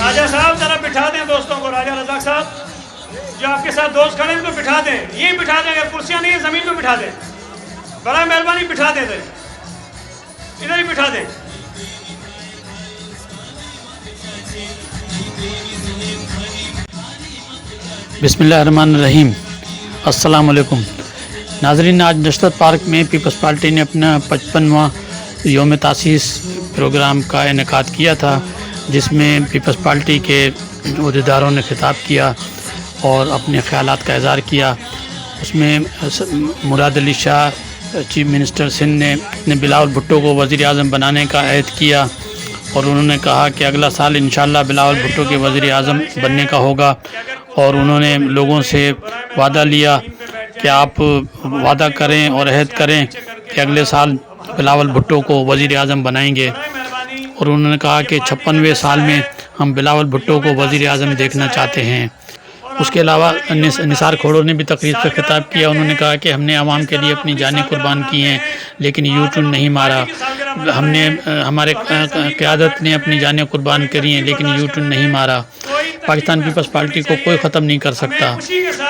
راجہ صاحب ذرا بٹھا دیں دوستوں کو. راجہ رزاق صاحب جو آپ کے ساتھ دوست کھڑے ہیں ان کو بٹھا دیں. یہ بٹھا دیں, اگر کرسیاں نہیں ہیں زمین پہ بٹھا دیں. برائے مہربانی بٹھا دیں, ادھر ہی بٹھا دیں. بسم اللہ الرحمن الرحیم. السلام علیکم ناظرین. آج نشرت پارک میں پیپلز پارٹی نے اپنا 55واں یوم تاسیس پروگرام کا انعقاد کیا تھا, جس میں پیپلز پارٹی کے عہدیداروں نے خطاب کیا اور اپنے خیالات کا اظہار کیا. اس میں مراد علی شاہ چیف منسٹر سندھ نے بلاول بھٹو کو وزیر اعظم بنانے کا عہد کیا, اور انہوں نے کہا کہ اگلا سال انشاءاللہ بلاول بھٹو کے وزیر اعظم بننے کا ہوگا. اور انہوں نے لوگوں سے وعدہ لیا کہ آپ وعدہ کریں اور عہد کریں کہ اگلے سال بلاول بھٹو کو وزیر اعظم بنائیں گے. اور انہوں نے کہا کہ 56ویں سال میں ہم بلاول بھٹو کو وزیر اعظم دیکھنا چاہتے ہیں. اس کے علاوہ نثار کھوڑوں نے بھی تقریر سے خطاب کیا. انہوں نے کہا کہ ہم نے عوام کے لیے اپنی جانیں قربان کی ہیں لیکن یو ٹرن نہیں مارا. ہمارے قیادت نے اپنی جانیں قربان کری ہیں لیکن یو ٹرن نہیں مارا. پاکستان پیپلز پارٹی کو کوئی ختم نہیں کر سکتا.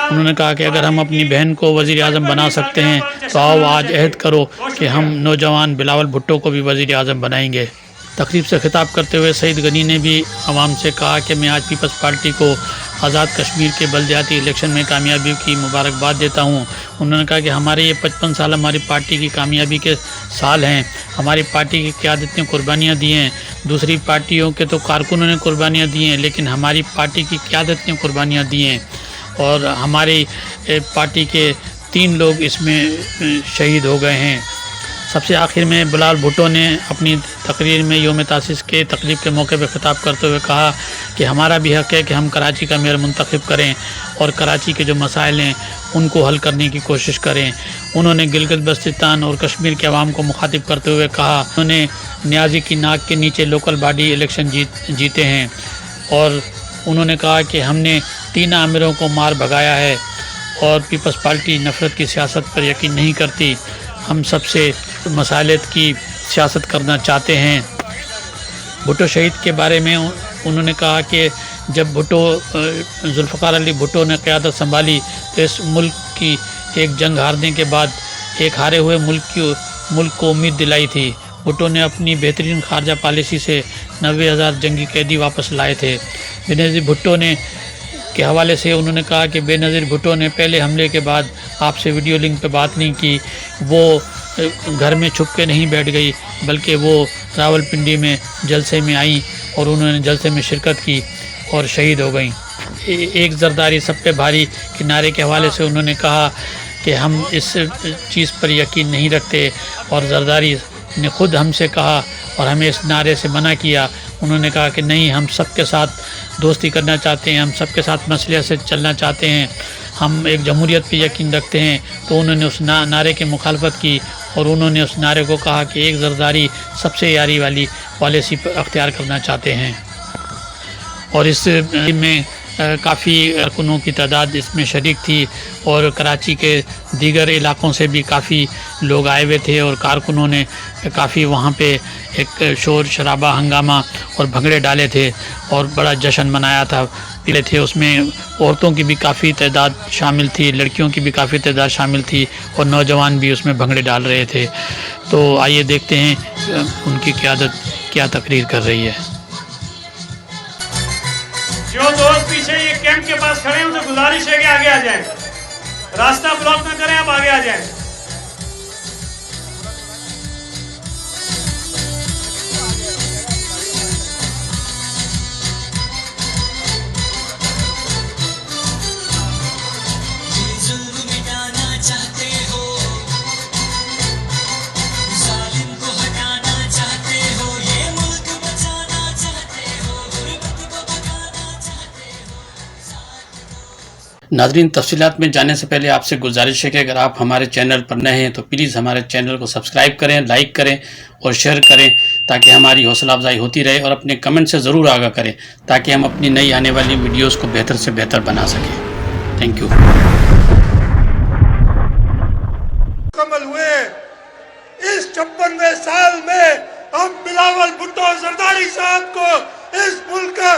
انہوں نے کہا کہ اگر ہم اپنی بہن کو وزیر اعظم بنا سکتے ہیں تو آؤ آج عہد کرو کہ ہم نوجوان بلاول بھٹو کو بھی وزیر اعظم بنائیں گے. تقریب سے خطاب کرتے ہوئے سعید غنی نے بھی عوام سے کہا کہ میں آج پیپلز پارٹی کو آزاد کشمیر کے بلدیاتی الیکشن میں کامیابی کی مبارکباد دیتا ہوں. انہوں نے کہا کہ ہمارے یہ 55 سال ہماری پارٹی کی کامیابی کے سال ہیں. ہماری پارٹی کی قیادت نے قربانیاں دی ہیں. دوسری پارٹیوں کے تو کارکنوں نے قربانیاں دی ہیں لیکن ہماری پارٹی کی قیادت نے قربانیاں دی ہیں, اور ہماری پارٹی کے 3 لوگ اس میں شہید ہو گئے ہیں. سب سے آخر میں بلاول بھٹو نے اپنی تقریر میں یوم تاسیس کے تقریب کے موقع پہ خطاب کرتے ہوئے کہا کہ ہمارا بھی حق ہے کہ ہم کراچی کا میئر منتخب کریں اور کراچی کے جو مسائل ہیں ان کو حل کرنے کی کوشش کریں. انہوں نے گلگت بلتستان اور کشمیر کے عوام کو مخاطب کرتے ہوئے کہا انہوں نے نیازی کی ناک کے نیچے لوکل باڈی الیکشن جیتے ہیں, اور انہوں نے کہا کہ ہم نے 3 آمروں کو مار بھگایا ہے اور پیپلز پارٹی نفرت کی سیاست پر یقین نہیں کرتی. ہم سب سے مسالت کی سیاست کرنا چاہتے ہیں. بھٹو شہید کے بارے میں انہوں نے کہا کہ جب ذوالفقار علی بھٹو نے قیادت سنبھالی تو اس ملک کی ایک جنگ ہارنے کے بعد ایک ہارے ہوئے ملک کو امید دلائی تھی. بھٹو نے اپنی بہترین خارجہ پالیسی سے 90,000 جنگی قیدی واپس لائے تھے. بینظیر بھٹو کے حوالے سے انہوں نے کہا کہ بینظیر بھٹو نے پہلے حملے کے بعد آپ سے ویڈیو لنک پہ بات نہیں کی. وہ گھر میں چھپ کے نہیں بیٹھ گئی بلکہ وہ راولپنڈی میں جلسے میں آئیں اور انہوں نے جلسے میں شرکت کی اور شہید ہو گئیں. ایک زرداری سب پہ بھاری کے نعرے کے حوالے سے انہوں نے کہا کہ ہم اس چیز پر یقین نہیں رکھتے, اور زرداری نے خود ہم سے کہا اور ہمیں اس نعرے سے منع کیا. انہوں نے کہا کہ نہیں, ہم سب کے ساتھ دوستی کرنا چاہتے ہیں, ہم سب کے ساتھ مسئلے سے چلنا چاہتے ہیں, ہم ایک جمہوریت پہ یقین رکھتے ہیں. تو انہوں نے اس نعرے کی مخالفت کی اور انہوں نے اس نعرے کو کہا کہ ایک زرداری سب سے یاری والی پالیسی اختیار کرنا چاہتے ہیں. اور اس میں کافی کارکنوں کی تعداد اس میں شریک تھی, اور کراچی کے دیگر علاقوں سے بھی کافی لوگ آئے ہوئے تھے, اور کارکنوں نے کافی وہاں پہ ایک شور شرابہ ہنگامہ اور بھنگڑے ڈالے تھے اور بڑا جشن منایا تھا. اس میں عورتوں کی بھی کافی تعداد شامل تھی, لڑکیوں کی بھی کافی تعداد شامل تھی, اور نوجوان بھی اس میں بھنگڑے ڈال رہے تھے. تو آئیے دیکھتے ہیں ان کی قیادت کیا تقریر کر رہی ہے. جو دوست پیچھے یہ کیمپ کے پاس کھڑے ہیں ان سے گزارش ہے کہ آگے آ جائیں, راستہ بلاک نہ کریں, آپ آگے آ جائیں. ناظرین, تفصیلات میں جانے سے پہلے آپ سے گزارش ہے کہ اگر آپ ہمارے چینل پر نئے ہیں تو پلیز ہمارے چینل کو سبسکرائب کریں, لائک کریں اور شیئر کریں تاکہ ہماری حوصلہ افزائی ہوتی رہے, اور اپنے کمنٹ سے ضرور آگاہ کریں تاکہ ہم اپنی نئی آنے والی ویڈیوز کو بہتر سے بہتر بنا سکیں. Thank you. مکمل ہوئے اس 56ویں سال میں ہم بلاول بھٹو زرداری صاحب کو اس ملک کا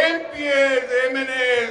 MPs, MNAs,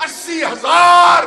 80,000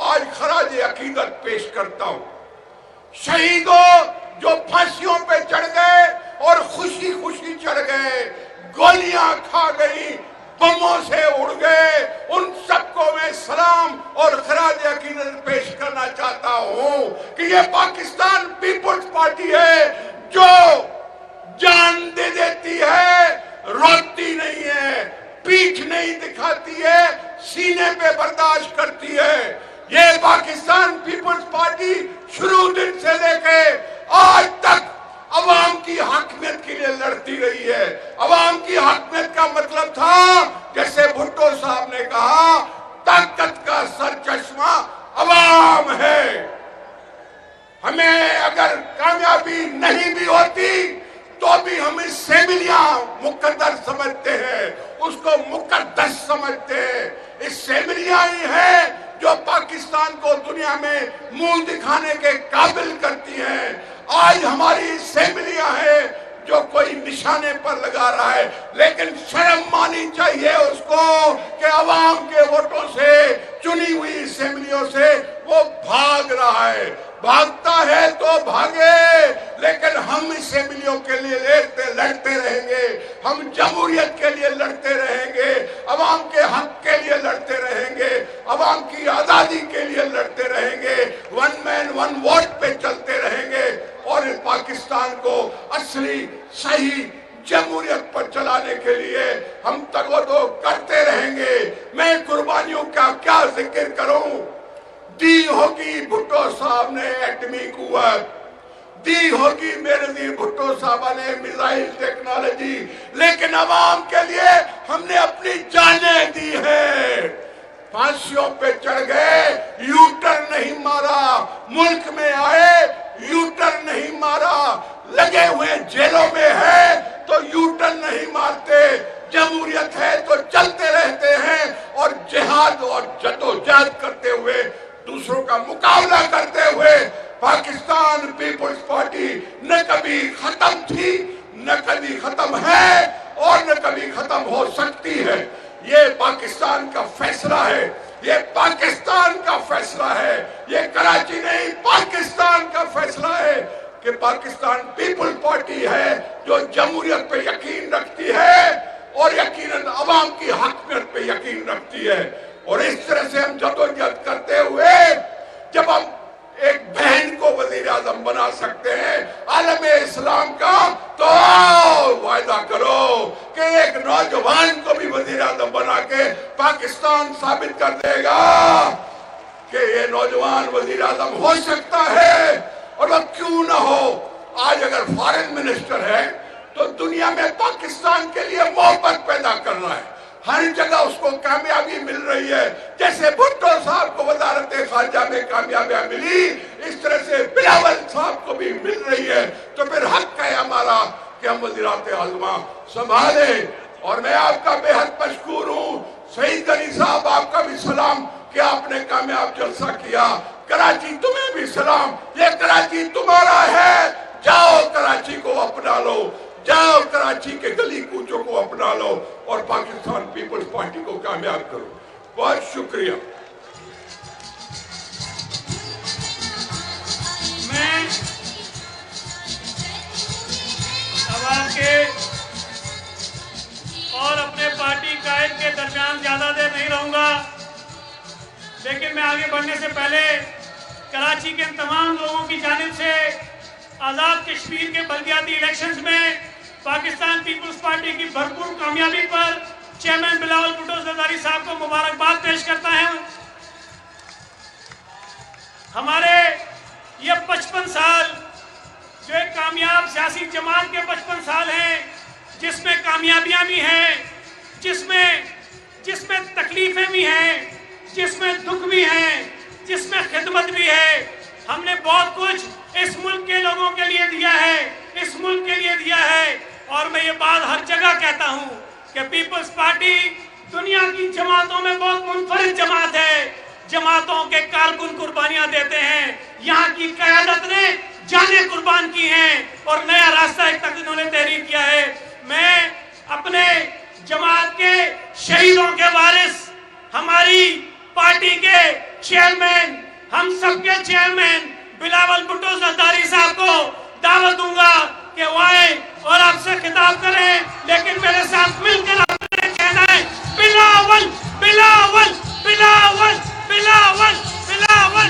آج خراج عقیدت پیش کرتا ہوں۔ شہیدوں جو پھانسیوں پہ چڑھ گئے اور خوشی خوشی چڑھ گئے، گولیاں کھا گئی، بموں سے اڑ گئے، ان سب کو میں سلام اور خراج عقیدت پیش کرنا چاہتا ہوں کہ یہ پاکستان پیپلز پارٹی ہے جو جان دے دیتی ہے، روتی نہیں ہے، پیٹھ نہیں دکھاتی ہے، سینے پہ برداشت کرتی ہے۔ یہ پاکستان پیپلز پارٹی شروع دن سے لے کے آج تک عوام کی حاکمیت کے لیے لڑتی رہی ہے۔ عوام کی حاکمیت کا مطلب تھا، جیسے بھٹو صاحب نے کہا، طاقت کا سرچشمہ عوام ہے۔ ہمیں اگر کامیابی نہیں بھی ہوتی تو بھی ہم اسمبلیاں مقدر سمجھتے ہیں، اس کو مقدس سمجھتے ہیں۔ اسمبلیاں ہی ہیں جو پاکستان کو دنیا میں منہ دکھانے کے قابل کرتی ہیں۔ آج ہماری اسمبلیاں ہیں جو کوئی نشانے پر لگا رہا ہے، لیکن شرم مانی چاہیے اس کو کہ عوام کے ووٹوں سے چنی ہوئی اسمبلیوں سے وہ بھاگ رہا ہے۔ بھاگتا ہے تو بھاگے، لیکن ہم اسمبلیوں کے لیے لڑتے رہیں گے، ہم جمہوریت کے لیے لڑتے رہیں گے، عوام کے حق کے لیے لڑتے رہیں گے، عوام کی آزادی کے لیے لڑتے رہیں گے، ون مین ون ووٹ پہ چلتے رہیں گے، اور پاکستان کو اصلی صحیح جمہوریت پر چلانے کے لیے ہم تگ و دو کرتے رہیں گے۔ میں قربانیوں کا کیا ذکر کروں؟ دی ہوگی بھٹو صاحب نے ایٹمی قوت، دی ہوگی میردی بھٹو صاحب نے میزائل ٹیکنالوجی، لیکن عوام کے لیے ہم نے اپنی جانیں دی ہیں۔ پھانسیوں پہ چڑھ گئے، یو ٹرن نہیں مارا، ملک میں آئے یو ٹرن نہیں مارا، لگے ہوئے جیلوں میں ہے تو یو ٹرن نہیں مارتے، جمہوریت ہے تو چلتے رہتے ہیں، اور جہاد اور جدوجہد کرتے ہوئے، دوسروں کا مقابلہ کرتے ہوئے پاکستان پیپلز پارٹی نہ کبھی ختم تھی، نہ کبھی ختم ہے، اور نہ کبھی ختم ہو سکتی ہے۔ یہ پاکستان کا فیصلہ ہے، یہ پاکستان کا فیصلہ ہے، یہ کراچی نہیں پاکستان کا فیصلہ ہے کہ پاکستان پیپل پارٹی ہے جو جمہوریت پہ یقین رکھتی ہے اور یقیناً عوام کی حاکمیت پہ یقین رکھتی ہے۔ اور اس طرح سے ہم جدوجہد کرتے ہوئے جب ہم ایک بہن کو وزیر اعظم بنا سکتے ہیں عالم اسلام کا، تو وعدہ کرو کہ ایک نوجوان کو بھی وزیر اعظم بنا کے پاکستان ثابت کر دے گا کہ یہ نوجوان وزیر اعظم ہو سکتا ہے۔ اور وہ کیوں نہ ہو، آج اگر فارن منسٹر ہے تو دنیا میں پاکستان کے لیے محبت پیدا کرنا ہے، ہر جگہ اس کو کامیابی مل رہی ہے۔ جیسے بھٹو صاحب کو وزارت خارجہ میں کامیابیاں ملی، اس طرح سے بلاول صاحب کو بھی مل رہی ہے، تو پھر حق ہے ہمارا کہ ہم وزارت عظمہ سنبھالیں۔ اور میں آپ کا بے حد مشکور ہوں، سعید غنی صاحب آپ کا بھی سلام کہ آپ نے کامیاب جلسہ کیا۔ کراچی تمہیں بھی سلام، یہ کراچی تمہارا ہے، جاؤ کراچی کو اپنا لو، جاؤ کراچی کے گلی کوچوں کو اپنا لو اور پاکستان پیپلز پارٹی کو کامیاب کرو۔ بہت شکریہ۔ میں اب آپ کے اور اپنے پارٹی قائد کے درمیان زیادہ دیر نہیں رہوں گا، لیکن میں آگے بڑھنے سے پہلے کراچی کے تمام لوگوں کی جانب سے آزاد کشمیر کے بلدیاتی الیکشنز میں پاکستان پیپلز پارٹی کی بھرپور کامیابی پر چیئرمین بلاول بھٹو زرداری صاحب کو مبارکباد پیش کرتا ہوں۔ ہمارے یہ 55 سال جو ایک کامیاب سیاسی جماعت کے 55 سال ہیں، جس میں کامیابیاں بھی ہیں، جس میں تکلیفیں بھی ہیں، جس میں دکھ بھی ہیں، جس میں خدمت بھی ہے۔ ہم نے بہت کچھ اس ملک کے لوگوں کے لیے دیا ہے، اس ملک کے لیے دیا ہے، اور میں یہ بات ہر جگہ کہتا ہوں کہ پیپلز پارٹی دنیا کی جماعتوں میں بہت منفرد جماعت ہے۔ جماعتوں کے کارکن قربانیاں دیتے ہیں، یہاں کی قیادت نے جانیں قربان کی ہیں اور نیا راستہ ایک تک انہوں نے تحریر کیا ہے۔ میں اپنے جماعت کے شہیدوں کے وارث، ہماری پارٹی کے چیئرمین، ہم سب کے چیئرمین بلاول بھٹو زرداری صاحب کو دعوت دوں گا کہ وہ آئے اور آپ سے خطاب کریں، لیکن میرے ساتھ مل کر آپ نے کہنا ہے بلاول بلاول بلاول بلاول بلاول۔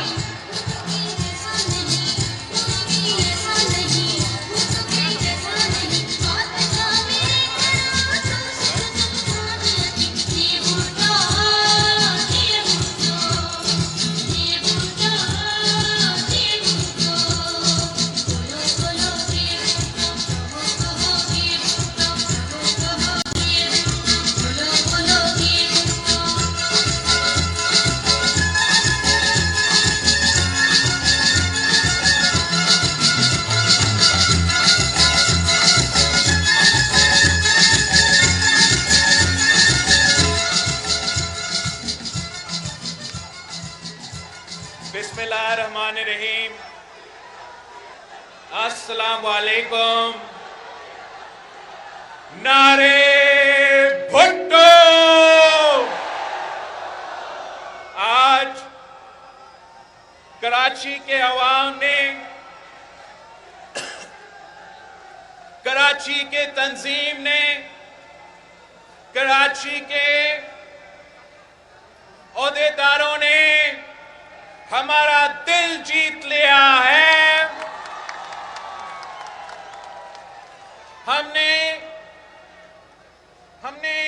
بسم اللہ الرحمن الرحیم، السلام علیکم۔ نعرے بھٹو۔ آج کراچی کے عوام نے، کراچی کے تنظیم نے، کراچی کے عہدیداروں نے ہمارا دل جیت لیا ہے۔ ہم نے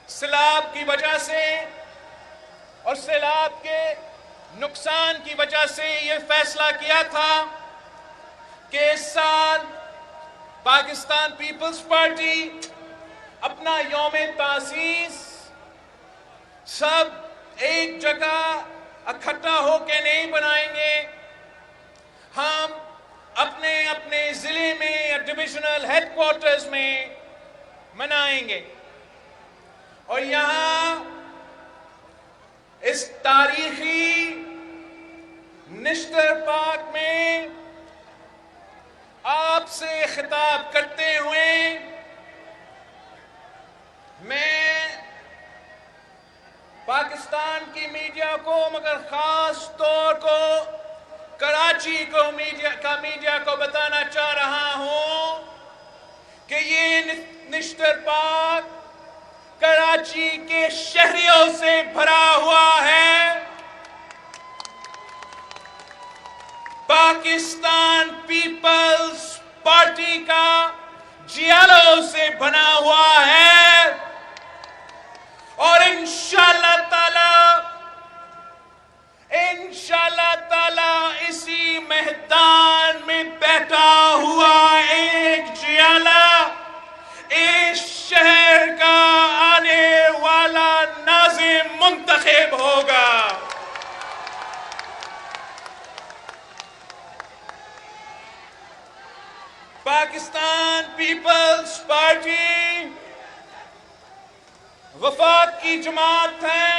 سیلاب کی وجہ سے اور سیلاب کے نقصان کی وجہ سے یہ فیصلہ کیا تھا کہ اس سال پاکستان پیپلز پارٹی اپنا یوم تاسیس سب ایک جگہ اکٹھا ہو کے نہیں بنائیں گے، ہم اپنے اپنے ضلع میں یا ڈویژنل ہیڈ کوارٹرز میں منائیں گے۔ اور یہاں اس تاریخی نشتر پارک میں آپ سے خطاب کرتے ہوئے میں پاکستان کی میڈیا کو، مگر خاص طور کو کراچی میڈیا کو بتانا چاہ رہا ہوں کہ یہ نشتر پارک کراچی کے شہریوں سے بھرا ہوا ہے، پاکستان پیپلز پارٹی کا جیالوں سے بنا ہوا ہے، اور انشاءاللہ تعالی اسی میدان میں بیٹھا ہوا ایک جیالہ اس شہر کا آنے والا ناظم منتخب ہوگا۔ پاکستان پیپلز پارٹی وفاق کی جماعت ہے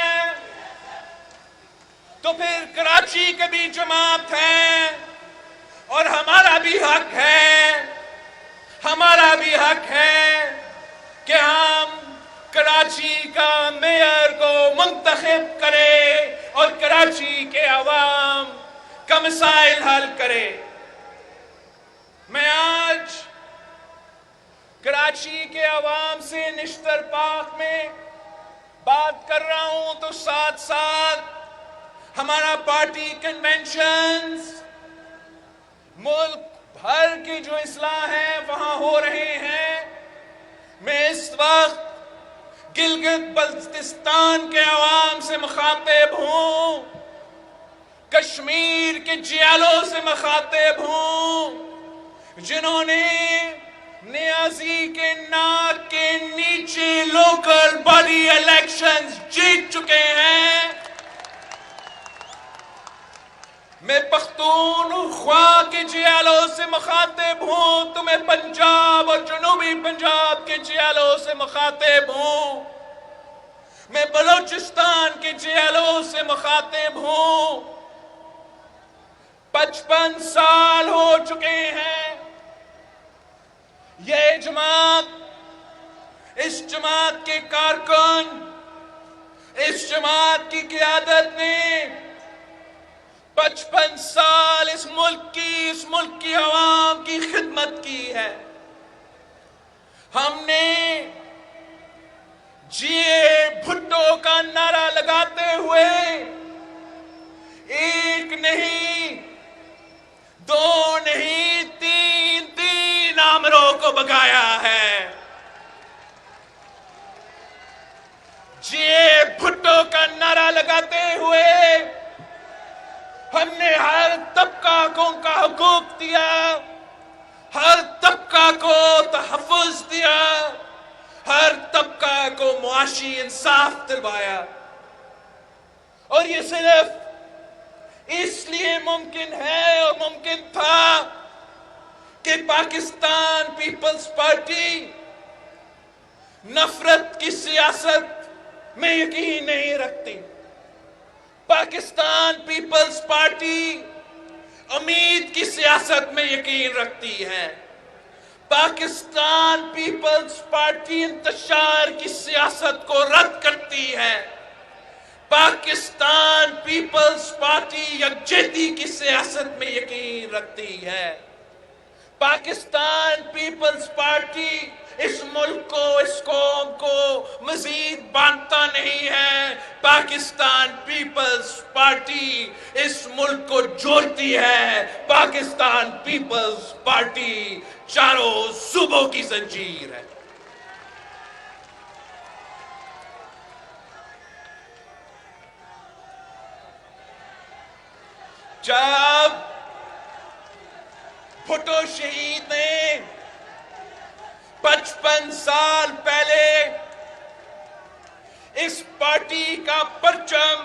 تو پھر کراچی کی بھی جماعت ہے، اور ہمارا بھی حق ہے کہ ہم کراچی کا میئر کو منتخب کرے اور کراچی کے عوام کا مسائل حل کرے۔ میں آج کراچی کے عوام سے نشتر پارک میں بات کر رہا ہوں تو ساتھ ساتھ ہمارا پارٹی کنونشنز ملک بھر کی جو اصلاح ہیں وہاں ہو رہے ہیں۔ میں اس وقت گلگت بلتستان کے عوام سے مخاطب ہوں، کشمیر کے جیالوں سے مخاطب ہوں، جنہوں نے نیازی کے ناک کے نیچے لوکل باڈی الیکشنز جیت چکے ہیں۔ میں پختونخوا کے جیالوں سے مخاطب ہوں، تو میں پنجاب اور جنوبی پنجاب کے جیالوں سے مخاطب ہوں، میں بلوچستان کے جیالوں سے مخاطب ہوں۔ 55 سال ہو چکے ہیں یہ جماعت، اس جماعت کے کارکن، اس جماعت کی قیادت نے 55 سال اس ملک کی عوام کی خدمت کی ہے. ہم نے جیے بھٹو کا نعرہ لگاتے ہوئے ایک نہیں، دو نہیں، تین آمروں کو بگایا ہے. جیے بھٹو کا نعرہ لگاتے ہوئے ہم نے ہر طبقہ کا حقوق دیا، ہر طبقہ کو تحفظ دیا، ہر طبقہ کو معاشی انصاف دلوایا. اور یہ صرف اس لیے ممکن ہے اور ممکن تھا کہ پاکستان پیپلز پارٹی نفرت کی سیاست میں یقین نہیں رکھتی. پاکستان پیپلز پارٹی امید کی سیاست میں یقین رکھتی ہے. پاکستان پیپلز پارٹی انتشار کی سیاست کو رد کرتی ہے. پاکستان پیپلز پارٹی یکجہتی کی سیاست میں یقین رکھتی ہے. پاکستان پیپلز پارٹی اس ملک کو، اس قوم کو مزید باندھتا نہیں ہے. پاکستان پیپلز پارٹی اس ملک کو جوڑتی ہے. پاکستان پیپلز پارٹی چاروں صوبوں کی زنجیر ہے. جب بھٹو شہید نے 55 سال پہلے اس پارٹی کا پرچم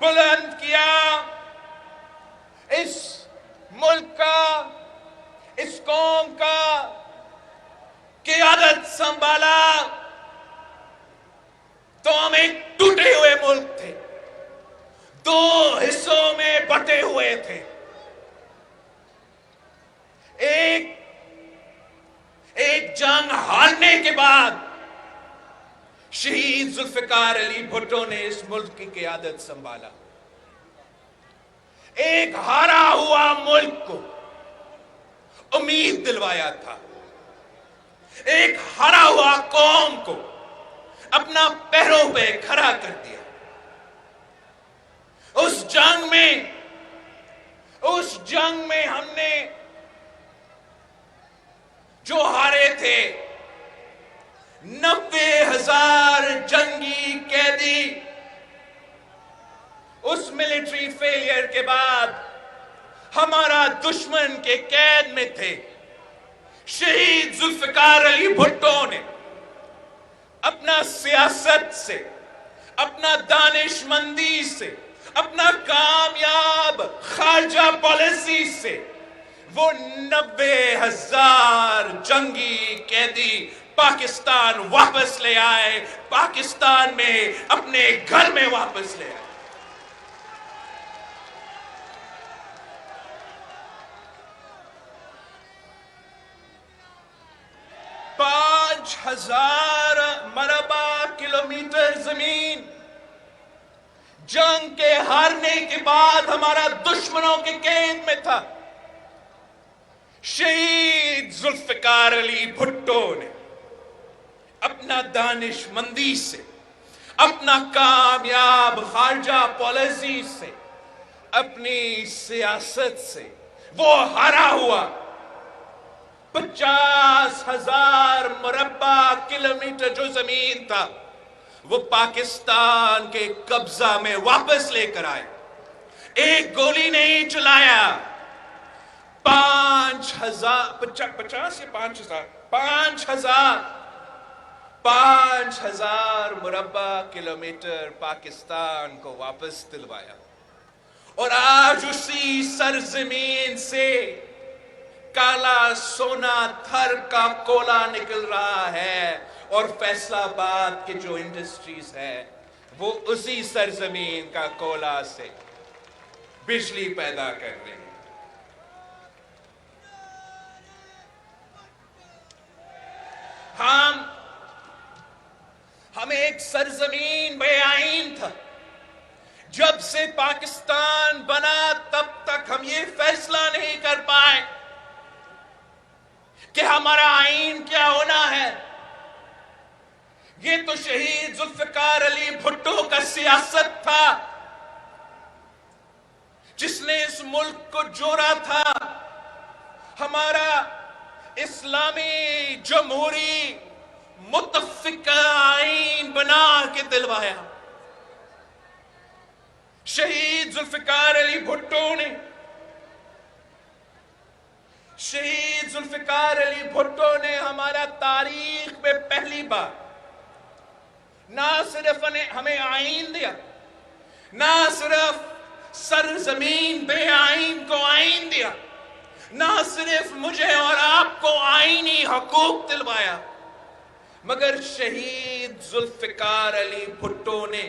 بلند کیا، اس ملک کا، اس قوم کا قیادت سنبھالا، تو ہم ایک ٹوٹے ہوئے ملک تھے، دو حصوں میں بٹے ہوئے تھے. ایک جنگ ہارنے کے بعد شہید ذوالفقار علی بھٹو نے اس ملک کی قیادت سنبھالا. ایک ہارا ہوا ملک کو امید دلوایا تھا. ایک ہارا ہوا قوم کو اپنا پیروں پہ کھڑا کر دیا. اس جنگ میں ہم نے جو ہارے تھے 90,000 جنگی قیدی اس ملٹری فیلئر کے بعد ہمارا دشمن کے قید میں تھے. شہید ذوالفقار علی بھٹو نے اپنا سیاست سے، اپنا دانش مندی سے، اپنا کامیاب خارجہ پالیسی سے وہ 90,000 جنگی قیدی پاکستان واپس لے آئے، پاکستان میں اپنے گھر میں واپس لے آئے. پانچ 5,000 مربع کلومیٹر زمین جنگ کے ہارنے کے بعد ہمارا دشمنوں کے قید میں تھا. شہید ذوالفقار علی بھٹو نے اپنا دانش مندی سے، اپنا کامیاب خارجہ پالیسی سے، اپنی سیاست سے وہ ہارا ہوا 50,000 مربع کلومیٹر جو زمین تھا وہ پاکستان کے قبضہ میں واپس لے کر آئے. ایک گولی نہیں چلایا. 5,000 مربع کلومیٹر پاکستان کو واپس دلوایا. اور آج اسی سرزمین سے کالا سونا تھر کا کولا نکل رہا ہے، اور فیصل آباد کے جو انڈسٹریز ہے وہ اسی سرزمین کا کولا سے بجلی پیدا کر رہے ہیں. ہم ایک سرزمین بے آئین تھا جب سے پاکستان بنا تب تک ہم یہ فیصلہ نہیں کر پائے کہ ہمارا آئین کیا ہونا ہے۔ یہ تو شہید ذوالفقار علی بھٹو کا سیاست تھا جس نے اس ملک کو جوڑا تھا، ہمارا اسلامی جمہوری متفقہ آئین بنا کے دلوایا۔ شہید ذوالفقار علی بھٹو نے ہمارا تاریخ میں پہلی بار نہ صرف ہمیں آئین دیا، نہ صرف سرزمین بے آئین کو آئین دیا، نہ صرف مجھے اور آپ کو آئینی حقوق دلوایا، مگر شہید ذوالفقار علی بھٹو نے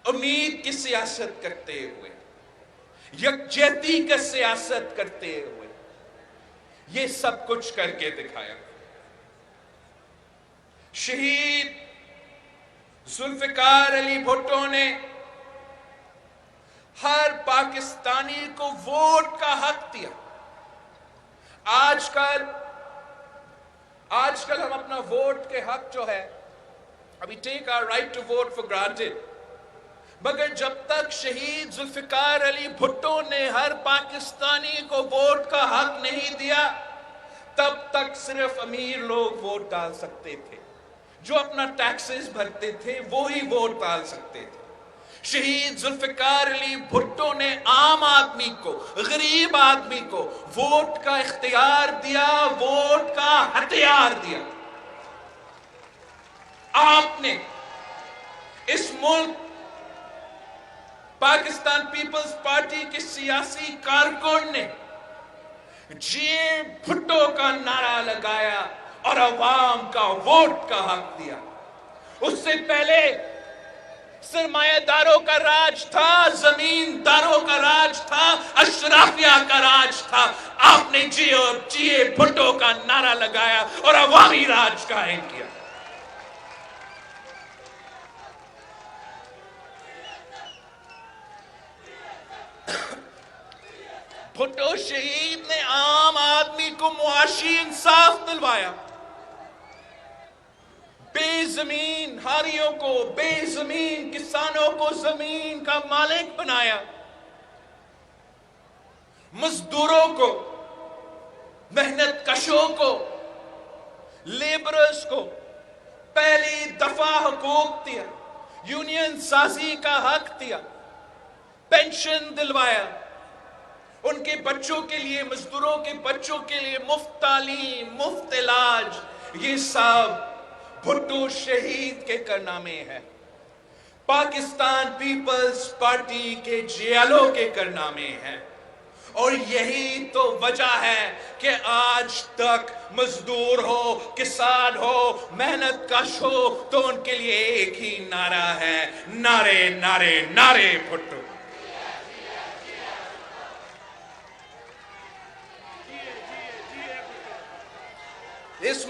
امید کی سیاست کرتے ہوئے، یکجہتی کا سیاست کرتے ہوئے یہ سب کچھ کر کے دکھایا۔ شہید ذوالفقار علی بھٹو نے ہر پاکستانی کو ووٹ کا حق دیا۔ آج کل ہم اپنا ووٹ کے حق جو ہے we take our right to vote for granted، مگر جب تک شہید ذوالفقار علی بھٹو نے ہر پاکستانی کو ووٹ کا حق نہیں دیا تب تک صرف امیر لوگ ووٹ ڈال سکتے تھے، جو اپنا ٹیکسز بھرتے تھے وہی ووٹ ڈال سکتے تھے۔ شہید ذوالفقار علی بھٹو نے عام آدمی کو، غریب آدمی کو ووٹ کا اختیار دیا، ووٹ کا ہتھیار دیا۔ آپ نے اس ملک پاکستان پیپلز پارٹی کے سیاسی کارکن نے جی بھٹو کا نعرہ لگایا اور عوام کا ووٹ کا حق دیا۔ اس سے پہلے سرمایہ داروں کا راج تھا، زمینداروں کا راج تھا، اشرافیہ کا راج تھا۔ آپ نے جی بھٹو کا نعرہ لگایا اور عوامی راج قائم کیا۔ بھٹو شہید نے عام آدمی کو معاشی انصاف دلوایا، بے زمین ہاریوں کو، بے زمین کسانوں کو زمین کا مالک بنایا، مزدوروں کو، محنت کشوں کو، لیبرز کو پہلی دفعہ حقوق دیا، یونین سازی کا حق دیا، پینشن دلوایا، ان کے بچوں کے لیے، مزدوروں کے بچوں کے لیے مفت تعلیم، مفت علاج، یہ سب بھٹو شہید کے کارنامے ہیں، پاکستان پیپلز پارٹی کے جیلوں کے کارنامے ہیں۔ اور یہی تو وجہ ہے کہ آج تک مزدور ہو، کسان ہو، محنت کش ہو تو ان کے لیے ایک ہی نعرہ ہے، نعرے نعرے نعرے بھٹو۔ اس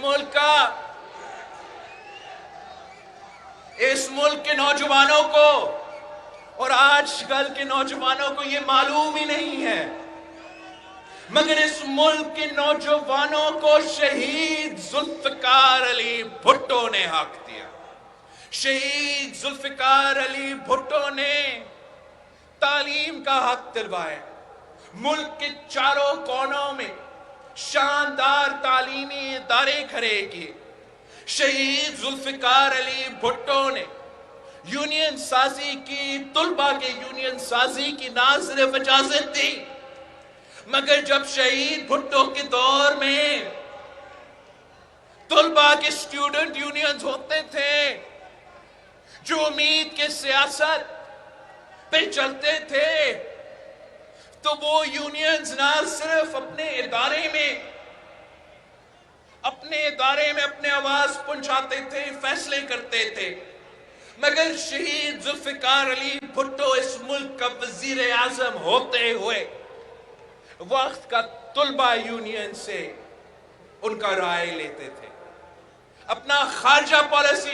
ملک کے نوجوانوں کو اور آج کل کے نوجوانوں کو یہ معلوم ہی نہیں ہے، مگر اس ملک کے نوجوانوں کو شہید ذوالفقار علی بھٹو نے حق دیا۔ شہید ذوالفقار علی بھٹو نے تعلیم کا حق دلوایا، ملک کے چاروں کونوں میں شاندار تعلیمی ادارے کھڑے کیے۔ شہید ذوالفقار علی بھٹو نے یونین سازی کی، طلبہ کے یونین سازی کی نہ صرف اجازت دی، مگر جب شہید بھٹو کے دور میں طلبہ کے اسٹوڈنٹ یونینز ہوتے تھے جو امید کے سیاست پہ چلتے تھے، تو وہ یونینز نہ صرف اپنے ادارے میں اپنے آواز پہنچاتے تھے، فیصلے کرتے تھے، مگر شہید ذوالفقار علی بھٹو اس ملک کا وزیر اعظم ہوتے ہوئے وقت کا طلبہ یونین سے ان کا رائے لیتے تھے، اپنا خارجہ پالیسی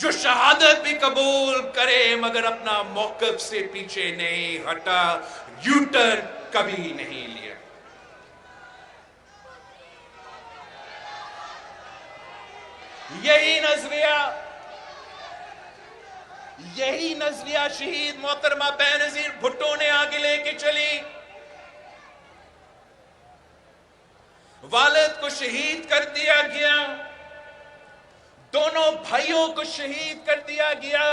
جو شہادت بھی قبول کرے مگر اپنا موقف سے پیچھے نہیں ہٹا، یو ٹرن کبھی نہیں لیا۔ یہی نظریہ شہید محترمہ بینظیر بھٹو نے آگے لے کے چلی۔ والد کو شہید کر دیا گیا، دونوں بھائیوں کو شہید کر دیا گیا،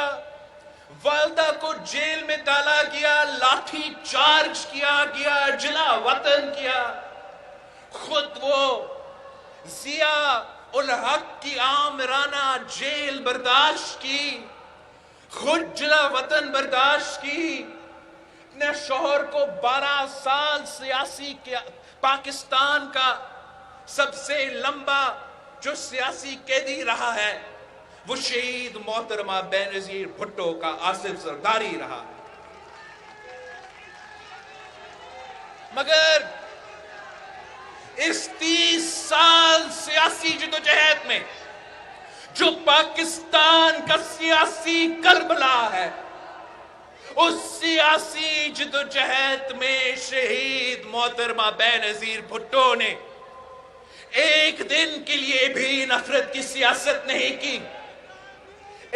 والدہ کو جیل میں ڈالا گیا، لاٹھی چارج کیا گیا، جلا وطن کیا۔ خود وہ ضیاء الحق کی آمرانہ جیل برداشت کی، خود جلا وطن برداشت کی، اپنے شوہر کو 12 سال سیاسی پاکستان کا سب سے لمبا جو سیاسی قیدی رہا ہے وہ شہید محترمہ بینظیر بھٹو کا آصف زرداری رہا ہے۔ مگر اس 30 سال سیاسی جدوجہد میں جو پاکستان کا سیاسی کربلا ہے، اس سیاسی جدوجہد میں شہید محترمہ بینظیر بھٹو نے ایک دن کے لیے بھی نفرت کی سیاست نہیں کی،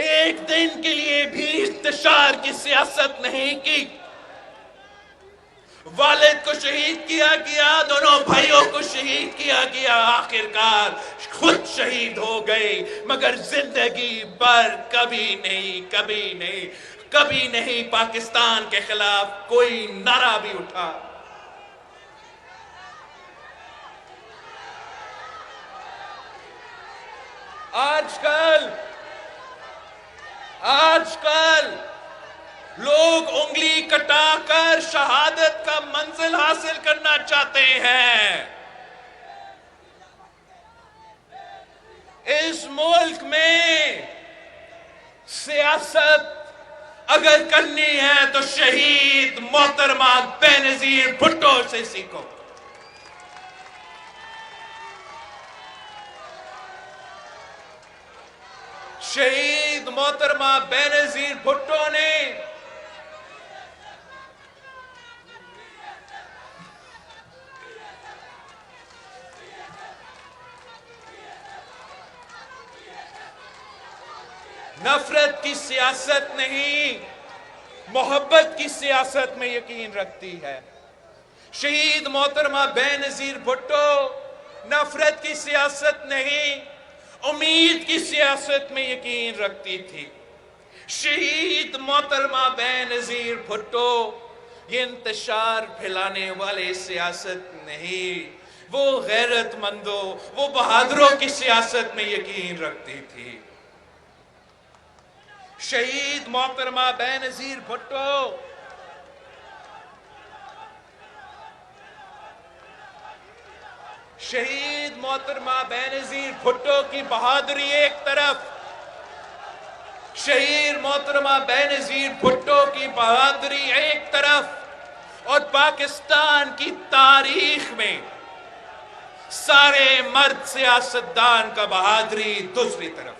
ایک دن کے لیے بھی انتشار کی سیاست نہیں کی۔ والد کو شہید کیا گیا، دونوں بھائیوں کو شہید کیا گیا، آخرکار خود شہید ہو گئے، مگر زندگی بھر کبھی نہیں پاکستان کے خلاف کوئی نعرہ بھی اٹھا۔ آج کل لوگ انگلی کٹا کر شہادت کا منزل حاصل کرنا چاہتے ہیں۔ اس ملک میں سیاست اگر کرنی ہے تو شہید محترمہ بینظیر بھٹو سے سیکھو۔ شہید محترمہ بینظیر بھٹو نے نفرت کی سیاست نہیں، محبت کی سیاست میں یقین رکھتی ہے۔ شہید محترمہ بینظیر بھٹو نفرت کی سیاست نہیں، امید کی سیاست میں یقین رکھتی تھی۔ شہید محترمہ بینظیر بھٹو یہ انتشار پھیلانے والے سیاست نہیں، وہ غیرت مندوں، وہ بہادروں کی سیاست میں یقین رکھتی تھی۔ شہید محترمہ بینظیر بھٹو شہید محترمہ بینظیر بھٹو کی بہادری ایک طرف، شہید محترمہ بینظیر بھٹو کی بہادری ایک طرف، اور پاکستان کی تاریخ میں سارے مرد سیاستدان کا بہادری دوسری طرف۔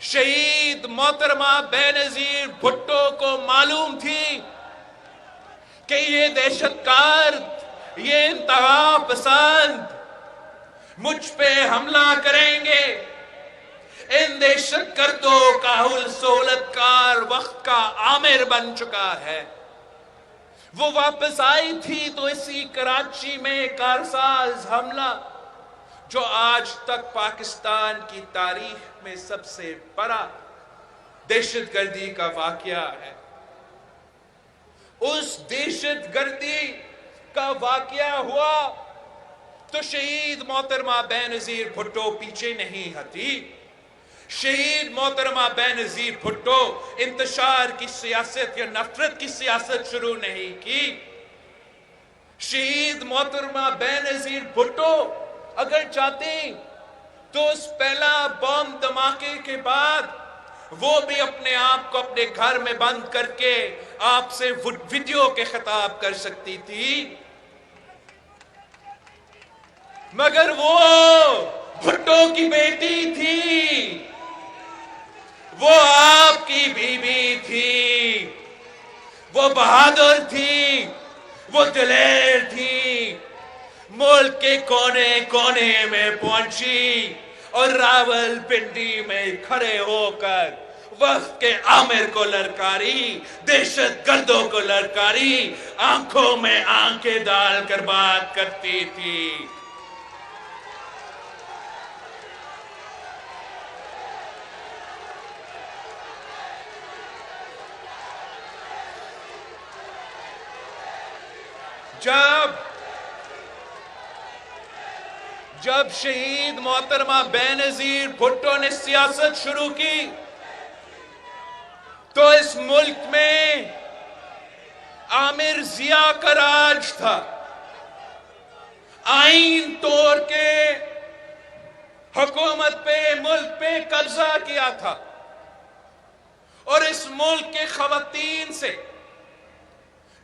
شہید محترمہ بینظیر بھٹو کو معلوم تھی کہ یہ دہشت گرد، یہ انتہا پسند مجھ پہ حملہ کریں گے۔ ان دہشت گردوں کا سہولت کار وقت کا آمر بن چکا ہے۔ وہ واپس آئی تھی تو اسی کراچی میں کارساز حملہ جو آج تک پاکستان کی تاریخ میں سب سے بڑا دہشت گردی کا واقعہ ہے، اس دہشت گردی کا واقعہ ہوا تو شہید محترمہ بینظیر بھٹو پیچھے نہیں ہٹی۔ شہید محترمہ بینظیر بھٹو انتشار کی سیاست یا نفرت کی سیاست شروع نہیں کی۔ شہید محترمہ بینظیر بھٹو اگر چاہتی تو اس پہلا بم دھماکے کے بعد وہ بھی اپنے آپ کو اپنے گھر میں بند کر کے آپ سے ویڈیو کے خطاب کر سکتی تھی، مگر وہ بھٹو کی بیٹی تھی، وہ آپ کی بیوی تھی، وہ بہادر تھی، وہ دلیر تھی، ملک کے کونے کونے میں پہنچی اور راول پنڈی میں کھڑے ہو کر وقت کے عامر کو للکاری، دہشت گردوں کو للکاری، آنکھوں میں آنکھیں ڈال کر بات کرتی تھی۔ جب شہید محترمہ بینظیر بھٹو نے سیاست شروع کی تو اس ملک میں عامر ضیاء کا راج تھا، آئین توڑ کے حکومت پہ، ملک پہ قبضہ کیا تھا، اور اس ملک کے خواتین سے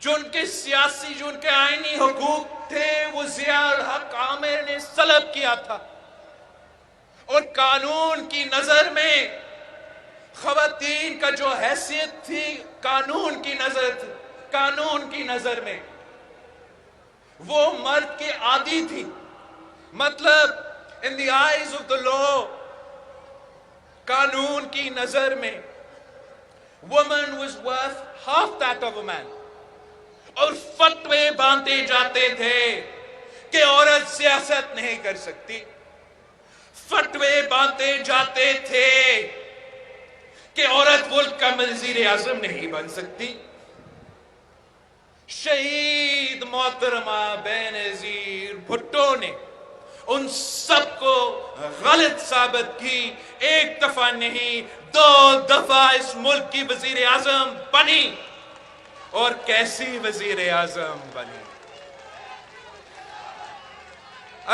جو ان کے سیاسی، جو ان کے آئینی حقوق تھے، وہ ضیاء الحق عامر نے سلب کیا تھا، اور قانون کی نظر میں خواتین کا جو حیثیت تھی، قانون کی نظر میں وہ مرد کے عادی تھی۔ مطلب in the eyes of the law، قانون کی نظر میں woman was worth half that of a man، اور فتوے باندھے جاتے تھے کہ عورت سیاست نہیں کر سکتی، فتوے باندھے جاتے تھے کہ عورت ملک کا وزیر اعظم نہیں بن سکتی۔ شہید محترمہ بینظیر بھٹو نے ان سب کو غلط ثابت کی، ایک دفعہ نہیں 2 دفعہ اس ملک کی وزیر اعظم بنی، اور کیسی وزیر اعظم بنی۔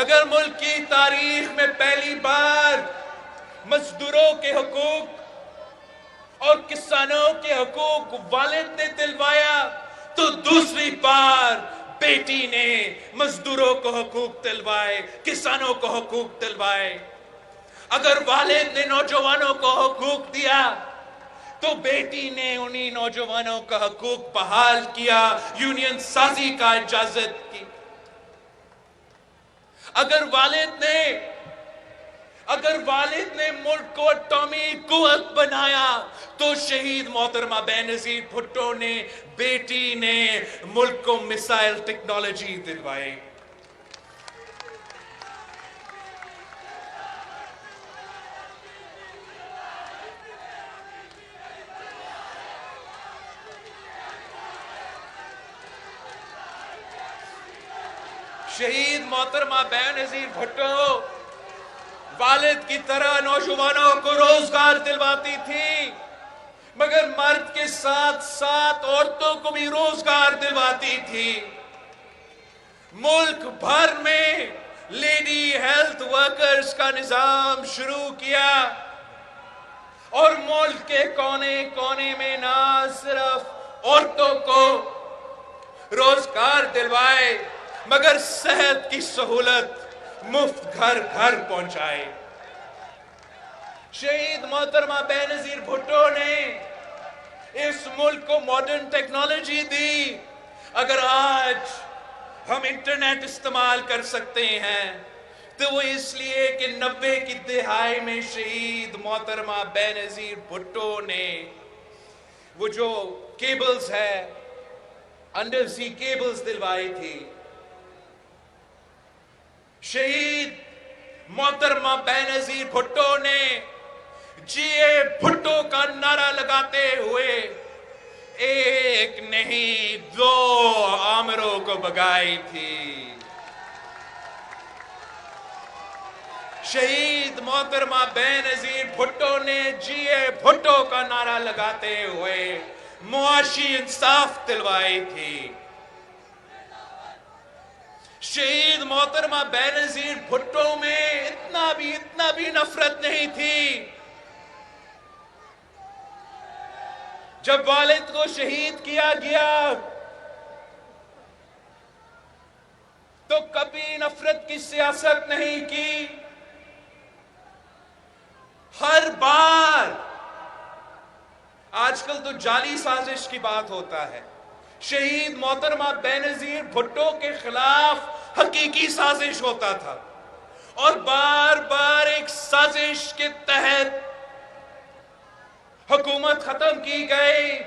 اگر ملک کی تاریخ میں پہلی بار مزدوروں کے حقوق اور کسانوں کے حقوق والد نے دلوایا، تو دوسری بار بیٹی نے مزدوروں کو حقوق دلوائے، کسانوں کو حقوق دلوائے۔ اگر والد نے نوجوانوں کو حقوق دیا تو بیٹی نے انہی نوجوانوں کا حقوق بحال کیا، یونین سازی کا اجازت کی۔ اگر والد نے ملک کو اٹامی قوت بنایا تو شہید محترمہ بینظیر بھٹو نے، بیٹی نے ملک کو میسائل ٹیکنالوجی دلوائی۔ شہید محترمہ بینظیر بھٹو والد کی طرح نوجوانوں کو روزگار دلواتی تھی، مگر مرد کے ساتھ ساتھ عورتوں کو بھی روزگار دلواتی تھی۔ ملک بھر میں لیڈی ہیلتھ ورکرز کا نظام شروع کیا، اور ملک کے کونے کونے میں نہ صرف عورتوں کو روزگار دلوائے مگر صحت کی سہولت مفت گھر گھر پہنچائے۔ شہید محترمہ بینظیر بھٹو نے اس ملک کو ماڈرن ٹیکنالوجی دی۔ اگر آج ہم انٹرنیٹ استعمال کر سکتے ہیں تو وہ اس لیے کہ 90 کی دہائی میں شہید محترمہ بینظیر بھٹو نے وہ جو کیبلز ہے، انڈر سی کیبلز دلوائی تھی۔ شہید محترمہ بینظیر بھٹو نے جی اے بھٹو کا نعرہ لگاتے ہوئے ایک نہیں 2 آمروں کو بگائی تھی۔ شہید محترمہ بینظیر بھٹو نے جی اے بھٹو کا نعرہ لگاتے ہوئے معاشی انصاف دلوائی تھی۔ شہید محترمہ بینظیر بھٹو میں اتنا بھی نفرت نہیں تھی۔ جب والد کو شہید کیا گیا تو کبھی نفرت کی سیاست نہیں کی۔ ہر بار آج کل تو جعلی سازش کی بات ہوتا ہے. شہید محترمہ بینظیر بھٹو کے خلاف حقیقی سازش ہوتا تھا اور بار بار ایک سازش کے تحت حکومت ختم کی گئی،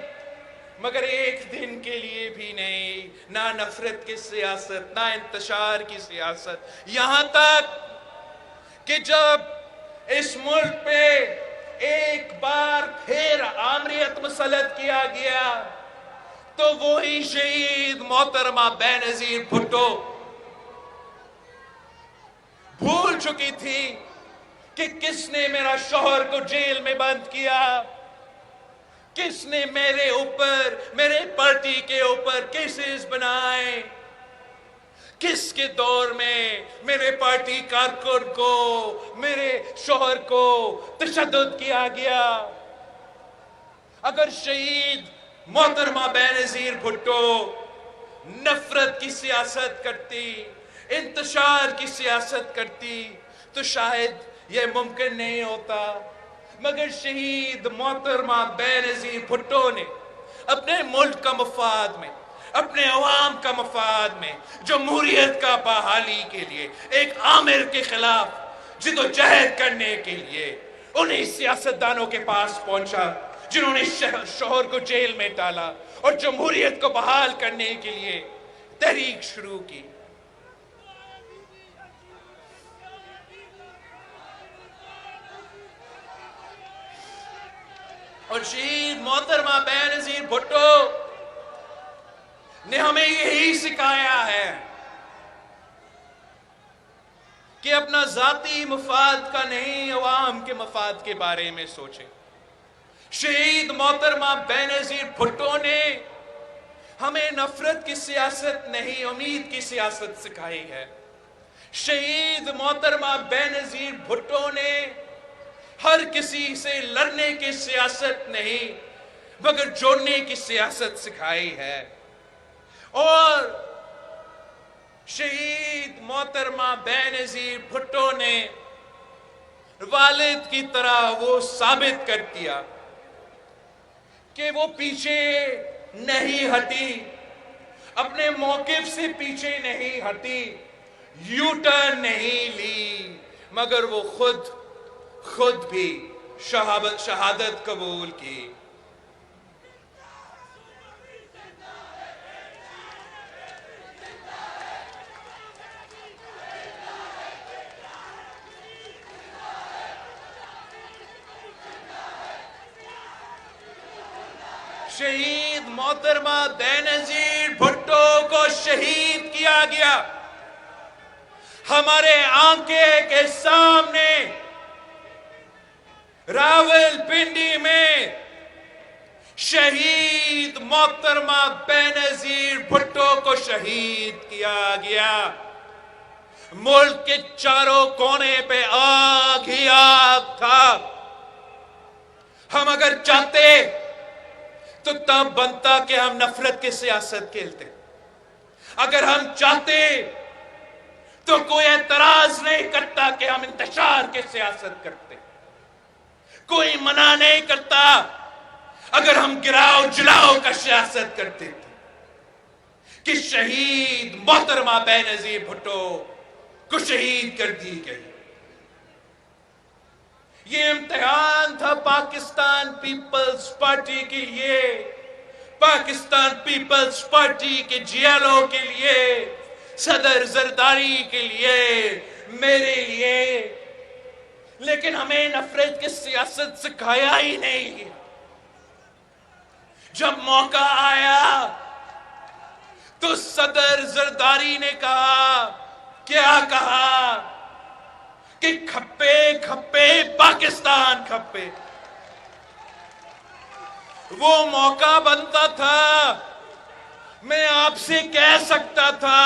مگر ایک دن کے لیے بھی نہیں. نہ نفرت کی سیاست، نہ انتشار کی سیاست، یہاں تک کہ جب اس ملک پہ ایک بار پھر آمریت مسلط کیا گیا تو وہی شہید محترمہ بینظیر بھٹو بھول چکی تھی کہ کس نے میرا شوہر کو جیل میں بند کیا، کس نے میرے اوپر، میرے پارٹی کے اوپر کیسز بنائے، کس کے دور میں میرے پارٹی کارکن کو، میرے شوہر کو تشدد کیا گیا. اگر شہید محترمہ بینظیر بھٹو نفرت کی سیاست کرتی، انتشار کی سیاست کرتی تو شاید یہ ممکن نہیں ہوتا. مگر شہید محترمہ بینظیر بھٹو نے اپنے ملک کا مفاد میں، اپنے عوام کا مفاد میں، جمہوریت کا بحالی کے لیے، ایک آمر کے خلاف جدوجہد کرنے کے لیے انہیں سیاستدانوں کے پاس پہنچا جنہوں نے شوہر کو جیل میں ڈالا اور جمہوریت کو بحال کرنے کے لیے تحریک شروع کی. اور شہید محترمہ بینظیر بھٹو نے ہمیں یہی سکھایا ہے کہ اپنا ذاتی مفاد کا نہیں، عوام کے مفاد کے بارے میں سوچیں. شہید محترمہ بینظیر بھٹو نے ہمیں نفرت کی سیاست نہیں، امید کی سیاست سکھائی ہے. شہید محترمہ بینظیر بھٹو نے ہر کسی سے لڑنے کی سیاست نہیں مگر جوڑنے کی سیاست سکھائی ہے. اور شہید محترمہ بینظیر بھٹو نے والد کی طرح وہ ثابت کر دیا کہ وہ پیچھے نہیں ہٹی، اپنے موقف سے پیچھے نہیں ہٹی، یو ٹرن نہیں لی، مگر وہ خود بھی شہادت قبول کی. شہید محترمہ بینظیر بھٹو کو شہید کیا گیا ہمارے آنکھیں کے سامنے. راول پنڈی میں شہید محترمہ بینظیر بھٹو کو شہید کیا گیا. ملک کے چاروں کونے پہ آگ ہی آگ تھا. ہم اگر چاہتے تو تب بنتا کہ ہم نفرت کی سیاست کھیلتے. اگر ہم چاہتے تو کوئی اعتراض نہیں کرتا کہ ہم انتشار کی سیاست کرتے. کوئی منع نہیں کرتا اگر ہم گراؤ جلاؤ کا سیاست کرتے تھے. کہ شہید محترمہ بینظیر بھٹو کو شہید کر دی گئی. یہ امتحان تھا پاکستان پیپلز پارٹی کے لیے، پاکستان پیپلز پارٹی کے جیلوں کے لیے، صدر زرداری کے لیے، میرے لیے. لیکن ہمیں نفرت کی سیاست سکھایا ہی نہیں. جب موقع آیا تو صدر زرداری نے کہا، کیا کہا کہ کھپے کھپے پاکستان کھپے. وہ موقع بنتا تھا، میں آپ سے کہہ سکتا تھا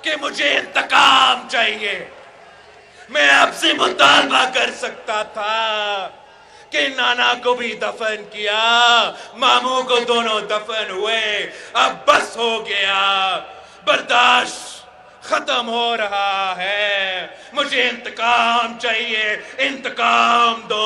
کہ مجھے انتقام چاہیے. میں آپ سے مطالبہ کر سکتا تھا کہ نانا کو بھی دفن کیا، ماموں کو دونوں دفن ہوئے، اب بس ہو گیا، برداشت ختم ہو رہا ہے، مجھے انتقام چاہیے، انتقام دو.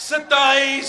27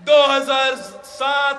2007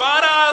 12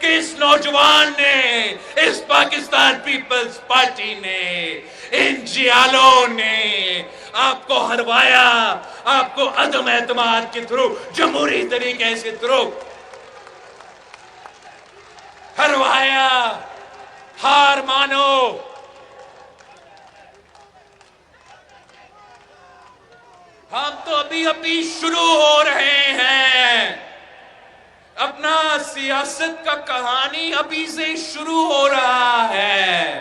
کہ اس نوجوان نے، اس پاکستان پیپلز پارٹی نے، ان جیالوں نے آپ کو ہروایا، آپ کو عدم اعتماد کے تھرو، جمہوری طریقے سے تھرو ہروایا۔ ہار مانو۔ ہم تو ابھی شروع ہو رہے ہیں، اپنا سیاست کا کہانی ابھی سے شروع ہو رہا ہے،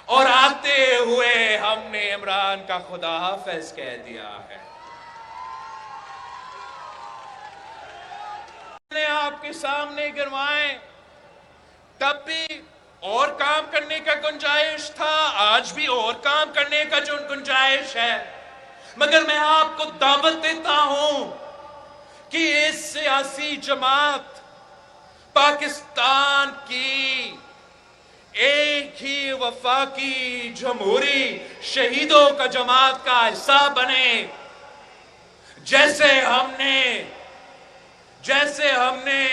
اور آتے ہوئے ہم نے عمران کا خدا حافظ کہہ دیا ہے۔ نے آپ کے سامنے گروائیں، تب بھی اور کام کرنے کا گنجائش تھا، آج بھی اور کام کرنے کا جو گنجائش ہے، مگر میں آپ کو دعوت دیتا ہوں کہ اس سیاسی جماعت پاکستان کی ایک ہی وفاقی جمہوری شہیدوں کا جماعت کا حصہ بنے، جیسے ہم نے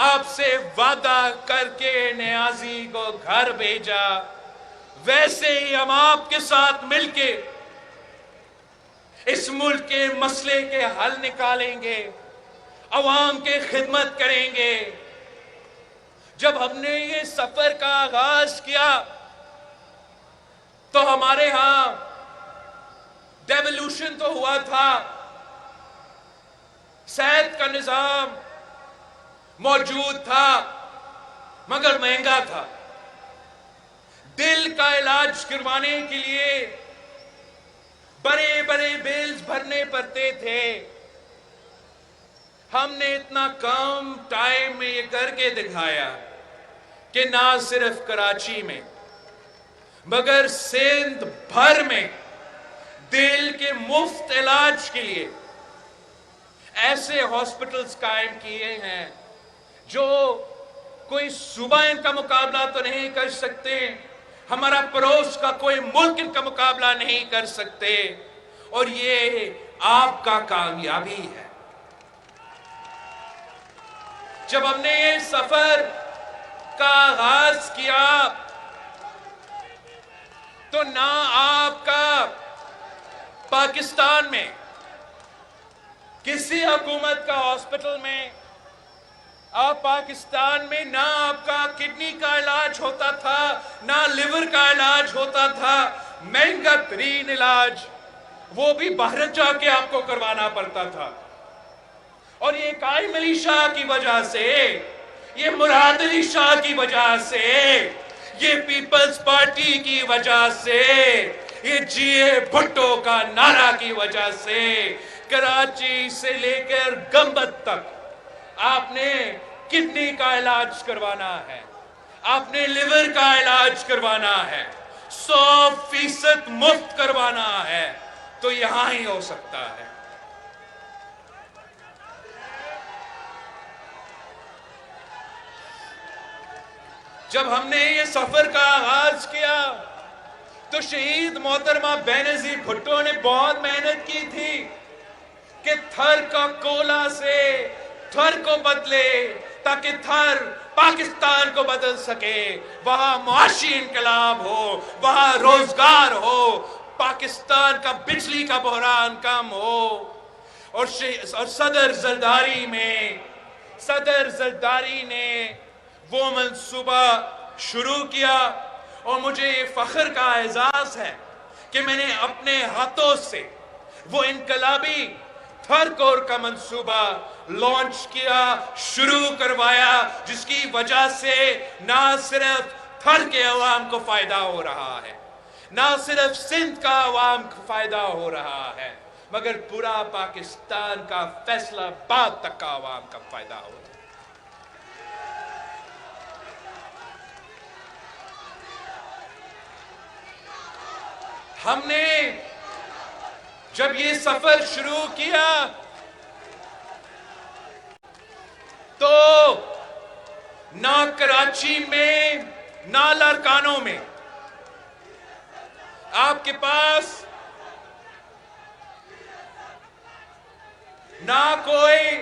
آپ سے وعدہ کر کے نیازی کو گھر بھیجا، ویسے ہی ہم آپ کے ساتھ مل کے اس ملک کے مسئلے کے حل نکالیں گے، عوام کے خدمت کریں گے۔ جب ہم نے یہ سفر کا آغاز کیا تو ہمارے ہاں ڈیولوشن تو ہوا تھا، صحت کا نظام موجود تھا مگر مہنگا تھا، دل کا علاج کروانے کے لیے بڑے بڑے بلز بھرنے پڑتے تھے۔ ہم نے اتنا کم ٹائم میں یہ کر کے دکھایا کہ نہ صرف کراچی میں مگر سندھ بھر میں دل کے مفت علاج کے لیے ایسے ہاسپٹلز قائم کیے ہیں جو کوئی صوبہ ان کا مقابلہ تو نہیں کر سکتے، ہمارا پڑوس کا کوئی ملک ان کا مقابلہ نہیں کر سکتے، اور یہ آپ کا کامیابی ہے۔ جب ہم نے یہ سفر کا آغاز کیا تو نہ آپ کا پاکستان میں کسی حکومت کا ہاسپٹل میں، آپ پاکستان میں نہ آپ کا کڈنی کا علاج ہوتا تھا، نہ لیور کا علاج ہوتا تھا، مہنگا ترین علاج وہ بھی باہر جا کے آپ کو کروانا پڑتا تھا، اور یہ قائم علی شاہ کی وجہ سے، یہ مراد علی شاہ کی وجہ سے، یہ پیپلز پارٹی کی وجہ سے، یہ جی اے بھٹو کا نعرہ کی وجہ سے، کراچی سے لے کر گمبد تک آپ نے کڈنی کا علاج کروانا ہے، آپ نے لیور کا علاج کروانا ہے، 100% مفت کروانا ہے، تو یہاں ہی ہو سکتا ہے۔ جب ہم نے یہ سفر کا آغاز کیا تو شہید محترمہ بینظیر بھٹو نے بہت محنت کی تھی کہ تھر کا کولا سے تھر کو بدلے، تاکہ تھر پاکستان کو بدل سکے، وہاں معاشی انقلاب ہو، وہاں روزگار ہو، پاکستان کا بجلی کا بحران کم ہو، اور صدر زرداری نے وہ منصوبہ شروع کیا، اور مجھے یہ فخر کا اعزاز ہے کہ میں نے اپنے ہاتھوں سے وہ انقلابی تھر کور کا منصوبہ لانچ کیا، شروع کروایا، جس کی وجہ سے نہ صرف تھر کے عوام کو فائدہ ہو رہا ہے، نہ صرف سندھ کا عوام کو فائدہ ہو رہا ہے، مگر پورا پاکستان کا فیصلہ باد تک کا عوام کا فائدہ ہو رہا ہے۔ ہم نے جب یہ سفر شروع کیا تو نہ کراچی میں نہ لاڑکانوں میں آپ کے پاس نہ کوئی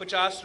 50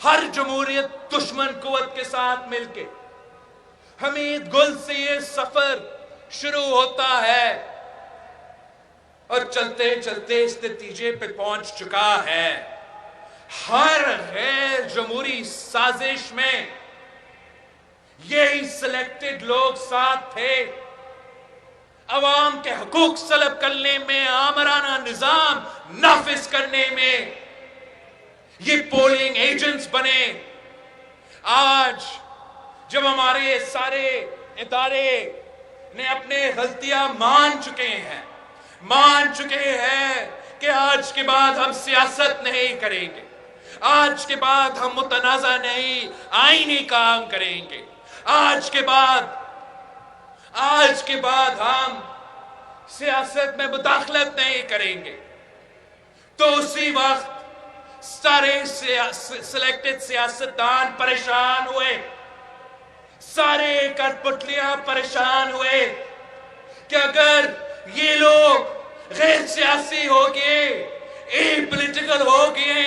ہر جمہوریت دشمن قوت کے ساتھ مل کے حمید گل سے یہ سفر شروع ہوتا ہے اور چلتے چلتے اس نتیجے پہ پہنچ چکا ہے. ہر غیر جمہوری سازش میں یہی سلیکٹڈ لوگ ساتھ تھے. عوام کے حقوق سلب کرنے میں، آمرانہ نظام نافذ کرنے میں یہ پولنگ ایجنٹس بنے. آج جب ہمارے سارے ادارے نے اپنے غلطیاں مان چکے ہیں کہ آج کے بعد ہم سیاست نہیں کریں گے، آج کے بعد ہم متنازع نہیں آئینی کام کریں گے، آج کے بعد ہم سیاست میں مداخلت نہیں کریں گے، تو اسی وقت سارے سلیکٹڈ سیاستدان پریشان ہوئے، سارے کٹپٹلیاں پریشان ہوئے کہ اگر یہ لوگ غیر سیاسی ہو گئے، اے پولیٹیکل ہو گئے،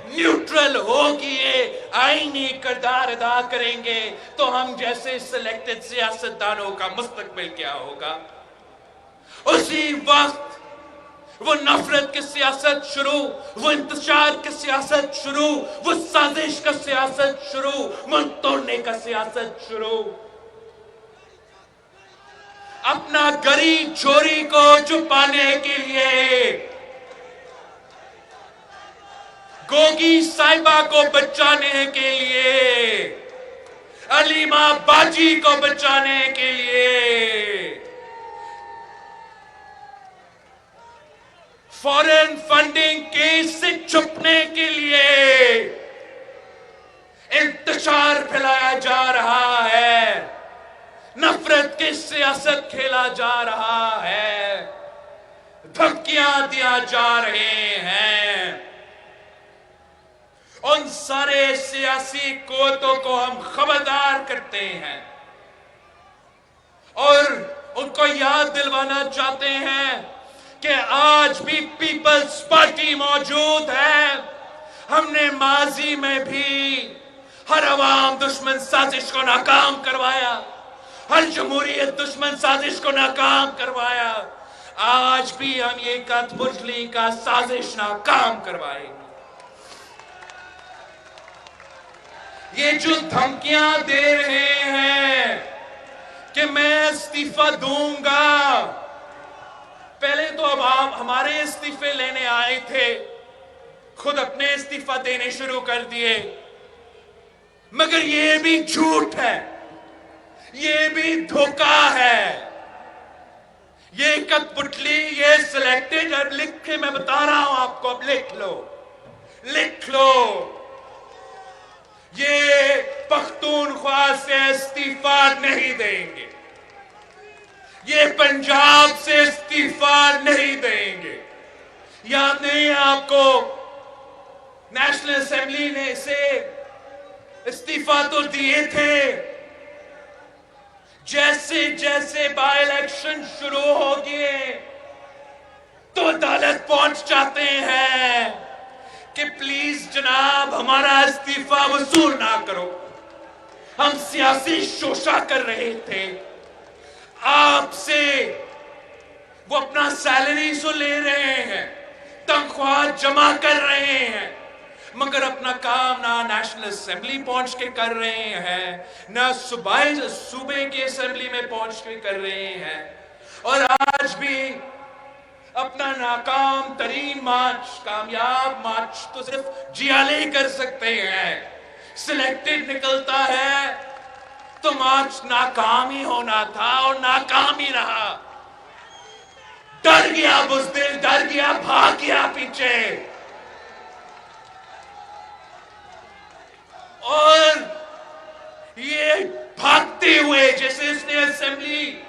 نیوٹرل ہو گئے، آئینی کردار ادا کریں گے تو ہم جیسے سلیکٹڈ سیاستدانوں کا مستقبل کیا ہوگا. اسی وقت وہ نفرت کی سیاست شروع، وہ انتشار کی سیاست شروع، وہ سازش کا سیاست شروع، ملک توڑنے کا سیاست شروع. اپنا گری چوری کو چھپانے کے لیے، گوگی صاحبہ کو بچانے کے لیے، علیمہ باجی کو بچانے کے لیے، فورن فنڈنگ کیس سے چھپنے کے لیے انتشار پھیلایا جا رہا ہے، نفرت کی سیاست کھیلا جا رہا ہے، دھمکیاں دیا جا رہے ہیں. ان سارے سیاسی قوتوں کو ہم خبردار کرتے ہیں اور ان کو یاد دلوانا چاہتے ہیں کہ آج بھی پیپلز پارٹی موجود ہے. ہم نے ماضی میں بھی ہر عوام دشمن سازش کو ناکام کروایا، ہر جمہوریت دشمن سازش کو ناکام کروایا. آج بھی ہم یہ کت پتلی کا سازش ناکام کروائیں گے. یہ جو دھمکیاں دے رہے ہیں کہ میں استعفیٰ دوں گا، پہلے تو اب آپ ہمارے استعفے لینے آئے تھے، خود اپنے استعفیٰ دینے شروع کر دیے، مگر یہ بھی جھوٹ ہے، یہ بھی دھوکہ ہے، یہ کت پتلی، یہ سلیکٹڈ. اب لکھ کے میں بتا رہا ہوں آپ کو، اب لکھ لو. یہ پختونخوا سے استعفیٰ نہیں دیں گے، یہ پنجاب سے استعفیٰ نہیں دیں گے. یاد نہیں آپ کو نیشنل اسمبلی نے اسے استعفیٰ تو دیے تھے، جیسے جیسے بائی الیکشن شروع ہو گئے تو عدالت پہنچ جاتے ہیں کہ پلیز جناب ہمارا استعفیٰ وصول نہ کرو، ہم سیاسی شوشہ کر رہے تھے آپ سے. وہ اپنا سیلری سو لے رہے ہیں، تنخواہ جمع کر رہے ہیں، مگر اپنا کام نہ نیشنل اسمبلی پہنچ کے کر رہے ہیں، نہ صوبے کی اسمبلی میں پہنچ کے کر رہے ہیں. اور آج بھی اپنا ناکام ترین مارچ، کامیاب مارچ تو صرف جیالے ہی کر سکتے ہیں. سلیکٹڈ نکلتا ہے تو مارچ ناکام ہی ہونا تھا اور ناکام ہی رہا. ڈر گیا بزدل، ڈر گیا، بھاگ گیا پیچھے. اور یہ بھاگتے ہوئے جیسے اس نے اسمبلی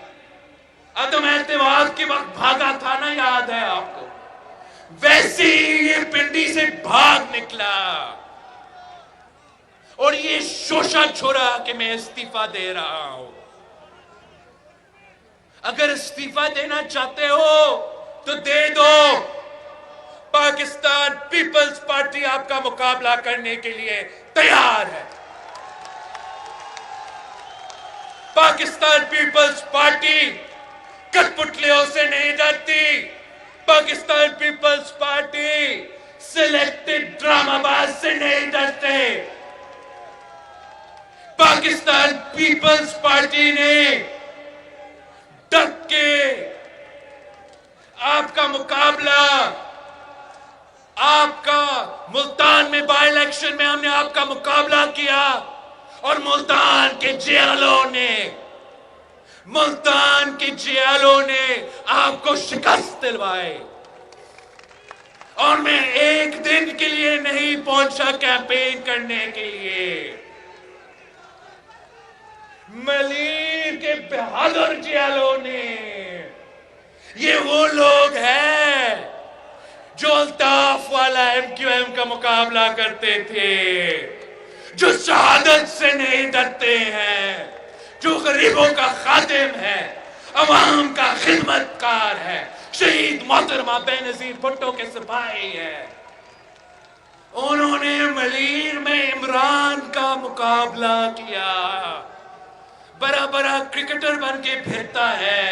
عدم اعتماد کے وقت بھاگا تھا نا، یاد ہے آپ کو، ویسے ہی یہ پنڈی سے بھاگ نکلا اور یہ شوشہ چھوڑا کہ میں استعفیٰ دے رہا ہوں. اگر استعفیٰ دینا چاہتے ہو تو دے دو، پاکستان پیپلز پارٹی آپ کا مقابلہ کرنے کے لیے تیار ہے. پاکستان پیپلز پارٹی کٹ پتلیوں سے نہیں ڈرتی. پاکستان پیپلز پارٹی سلیکٹڈ ڈرامہ باز سے نہیں ڈرتے. پاکستان پیپلز پارٹی نے ڈٹ کے آپ کا مقابلہ، آپ کا ملتان میں بائی الیکشن میں ہم نے آپ کا مقابلہ کیا اور ملتان کے جیالوں نے آپ کو شکست دلوائے. اور میں ایک دن کے لیے نہیں پہنچا کیمپین کرنے کے لیے. ملیر کے بہادر جیالوں نے، یہ وہ لوگ ہیں جو الطاف والا MQM کا مقابلہ کرتے تھے، جو شہادت سے نہیں ڈرتے ہیں، جو غریبوں کا خادم ہے، عوام کا خدمت کار ہے، شہید محترمہ بے نظیر بھٹو کے سپاہی ہے. انہوں نے ملیر میں عمران کا مقابلہ کیا. بڑا بڑا کرکٹر بن کے پھرتا ہے.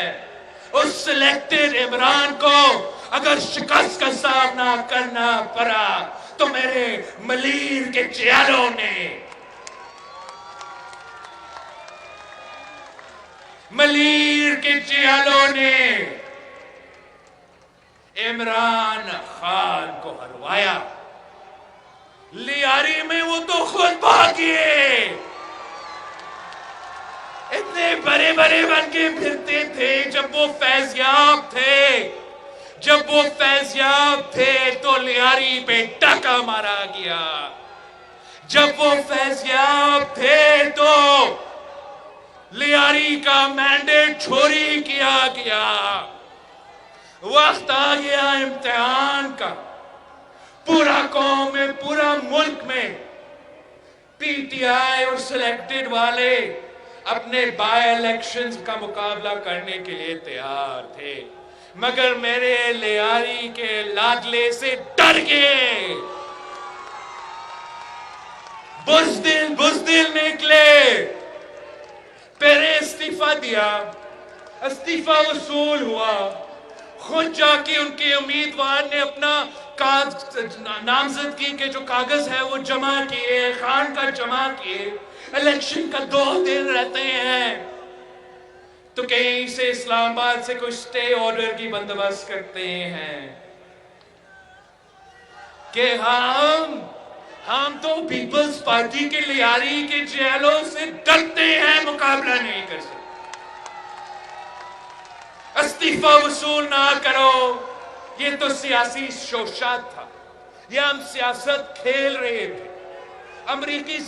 اس سلیکٹڈ عمران کو اگر شکست کا سامنا کرنا پڑا تو میرے ملیر کے جیالوں نے عمران خان کو ہروایا. لیاری میں وہ تو خود بھاگے. اتنے بڑے بڑے بن کے پھرتے تھے. جب وہ فیضیاب تھے تو لیاری پہ ڈاکہ مارا گیا. جب وہ فیضیاب تھے تو لیاری کا مینڈیٹ چوری کیا گیا. وقت آ گیا امتحان کا. پورا قوم میں، پورا ملک میں PTI اور سلیکٹڈ والے اپنے بائی الیکشنز کا مقابلہ کرنے کے لیے تیار تھے، مگر میرے لیاری کے لاڈلے سے ڈر گئے. بزدل نکلے. پہلے استعفیٰ دیا، استعفیٰ وصول ہوا. خود جا کے ان کے امیدوار نے اپنا نامزدگی کے جو کاغذ ہے وہ جمع کیے، خان کا جمع کیے. الیکشن کا 2 دن رہتے ہیں تو کہیں سے اسلام آباد سے کوئی سٹے آرڈر کی بندوبست کرتے ہیں کہ ہم تو پیپلز پارٹی کے لیاری کے جیلوں سے ڈرتے ہیں، مقابلہ نہیں کر سکتے. استعفیٰ وصول نہ کرو. یہ تو سیاسی شوشات تھا. یہ ہم سیاست کھیل رہے تھے. امریکی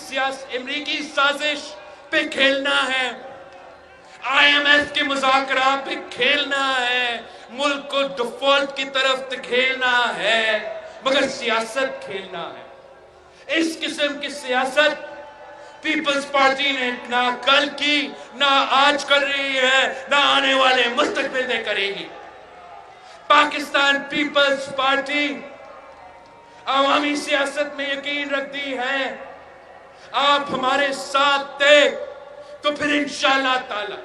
سازش پہ کھیلنا ہے، IMF کے مذاکرات پہ کھیلنا ہے، ملک کو ڈیفالٹ کی طرف کھیلنا ہے، مگر سیاست کھیلنا ہے. اس قسم کی سیاست پیپلز پارٹی نے نہ کل کی، نہ آج کر رہی ہے، نہ آنے والے مستقبل میں کرے گی. پاکستان پیپلز پارٹی عوامی سیاست میں یقین رکھتی ہے. آپ ہمارے ساتھ تھے تو پھر انشاءاللہ تعالی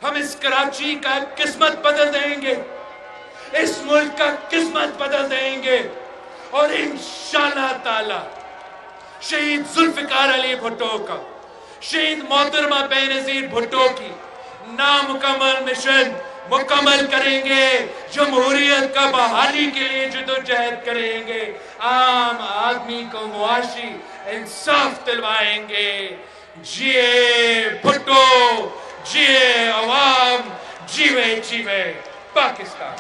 ہم اس کراچی کا قسمت بدل دیں گے، اس ملک کا قسمت بدل دیں گے. اور انشاءاللہ تعالی شہید ذوالفقار علی بھٹو کا، شہید محترمہ بے نظیر بھٹو کی نامکمل مشن مکمل کریں گے. جمہوریت کا بحالی کے لیے جدوجہد کریں گے. عام آدمی کو معاشی انصاف دلوائیں گے. جیے بھٹو، جیے عوام، جیوے پاکستان.